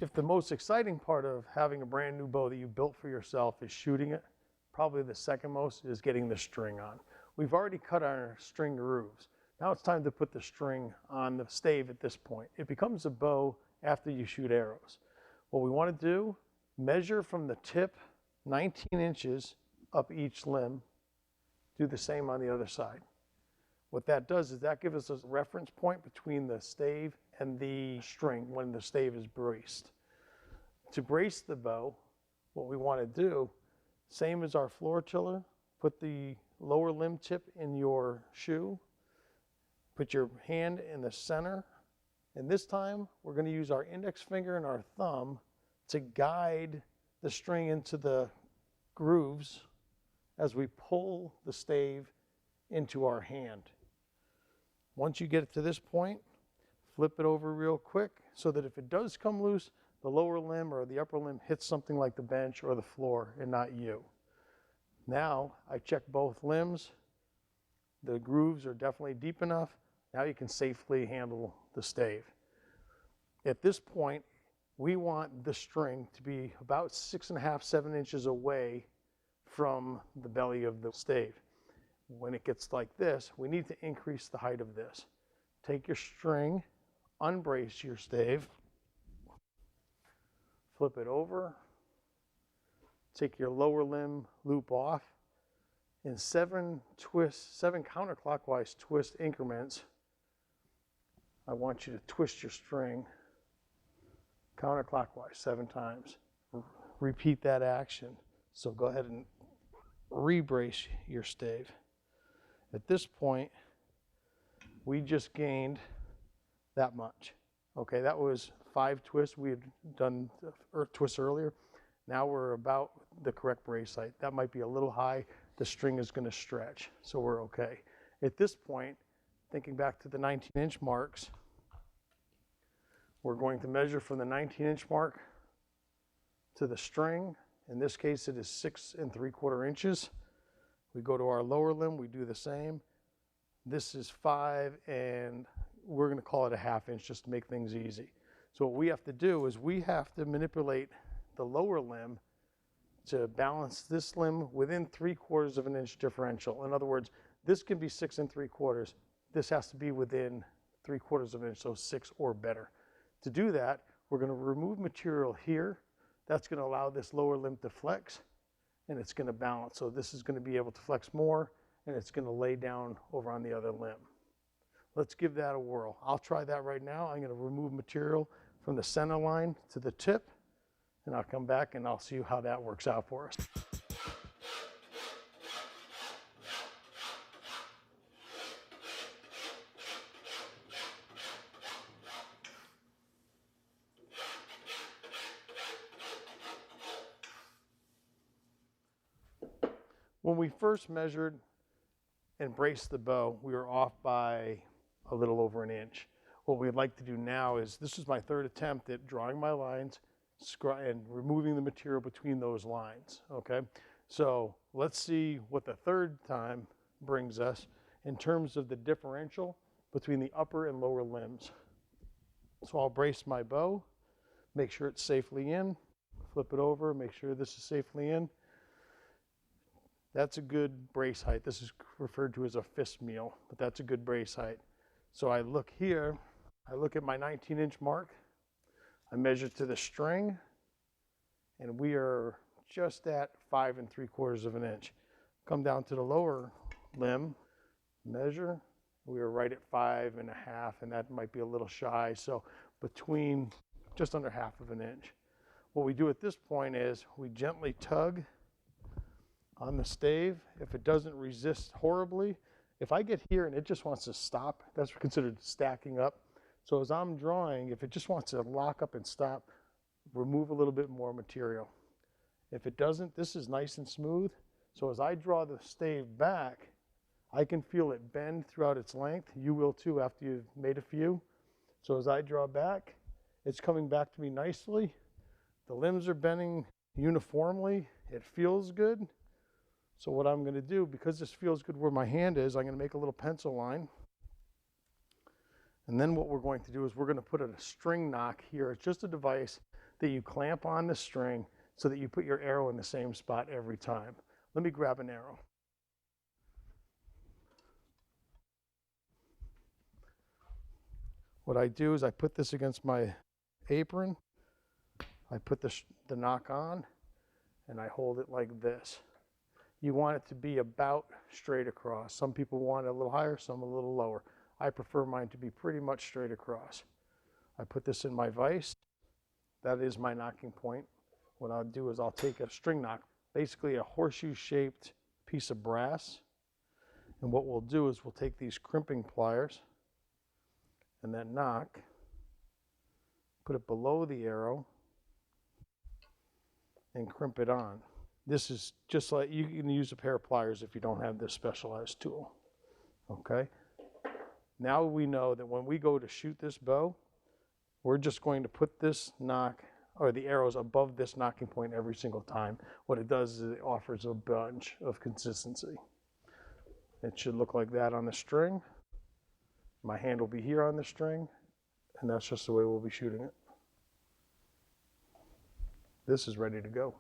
If the most exciting part of having a brand new bow that you built for yourself is shooting it, probably the second most is getting the string on. We've already cut our string grooves. Now it's time to put the string on the stave at this point. It becomes a bow after you shoot arrows. What we want to do, measure from the tip 19 inches up each limb. Do the same on the other side. What that does is that gives us a reference point between the stave and the string when the stave is braced. To brace the bow, what we want to do, same as our floor tiller, put the lower limb tip in your shoe, put your hand in the center, and this time we're going to use our index finger and our thumb to guide the string into the grooves as we pull the stave into our hand. Once you get it to this point, flip it over real quick so that if it does come loose, the lower limb or the upper limb hits something like the bench or the floor and not you. Now I check both limbs. The grooves are definitely deep enough. Now you can safely handle the stave. At this point, we want the string to be about 6.5, 7 inches away from the belly of the stave. When it gets like this, we need to increase the height of this. Take your string, unbrace your stave, flip it over, take your lower limb loop off. In 7 counterclockwise twist increments, I want you to twist your string counterclockwise 7 times. Repeat that action. So go ahead and rebrace your stave. At this point, we just gained that much. Okay, that was 5 twists. We had done twists earlier. Now we're about the correct brace height. That might be a little high. The string is going to stretch, so we're okay. At this point, thinking back to the 19-inch marks, we're going to measure from the 19-inch mark to the string. In this case, it is 6 3/4 inches. We go to our lower limb, we do the same. This is 5, and we're going to call it a 1/2 inch just to make things easy. So what we have to do is we have to manipulate the lower limb to balance this limb within 3/4 of an inch differential. In other words, this can be 6 3/4. This has to be within 3/4 of an inch, so 6 or better. To do that, we're going to remove material here. That's going to allow this lower limb to flex, and it's going to balance. So this is going to be able to flex more, and it's going to lay down over on the other limb. Let's give that a whirl. I'll try that right now. I'm going to remove material from the center line to the tip, and I'll come back and I'll see how that works out for us. When we first measured and braced the bow, we were off by a little over an inch. What we'd like to do now is, this is my 3rd attempt at drawing my lines and removing the material between those lines, okay? So let's see what the 3rd time brings us in terms of the differential between the upper and lower limbs. So I'll brace my bow, make sure it's safely in, flip it over, make sure this is safely in. That's a good brace height. This is referred to as a fist meal, but that's a good brace height. So I look here, I look at my 19-inch mark, I measure to the string, and we are just at 5 3/4 of an inch. Come down to the lower limb, measure, we are right at 5 1/2, and that might be a little shy, so between just under 1/2 of an inch. What we do at this point is we gently tug on the stave. If it doesn't resist horribly, if I get here and it just wants to stop, that's considered stacking up. So as I'm drawing, if it just wants to lock up and stop, remove a little bit more material. If it doesn't, this is nice and smooth. So as I draw the stave back, I can feel it bend throughout its length. You will too after you've made a few. So as I draw back, it's coming back to me nicely. The limbs are bending uniformly. It feels good. So what I'm going to do, because this feels good where my hand is, I'm going to make a little pencil line. And then what we're going to do is we're going to put a string knock here. It's just a device that you clamp on the string so that you put your arrow in the same spot every time. Let me grab an arrow. What I do is I put this against my apron, I put the knock on, and I hold it like this. You want it to be about straight across. Some people want it a little higher, some a little lower. I prefer mine to be pretty much straight across. I put this in my vise. That is my knocking point. What I'll do is I'll take a string knock, basically a horseshoe-shaped piece of brass, and what we'll do is we'll take these crimping pliers and then knock, put it below the arrow, and crimp it on. This is just like, you can use a pair of pliers if you don't have this specialized tool. Okay? Now we know that when we go to shoot this bow, we're just going to put this knock, or the arrows above this knocking point every single time. What it does is it offers a bunch of consistency. It should look like that on the string. My hand will be here on the string, and that's just the way we'll be shooting it. This is ready to go.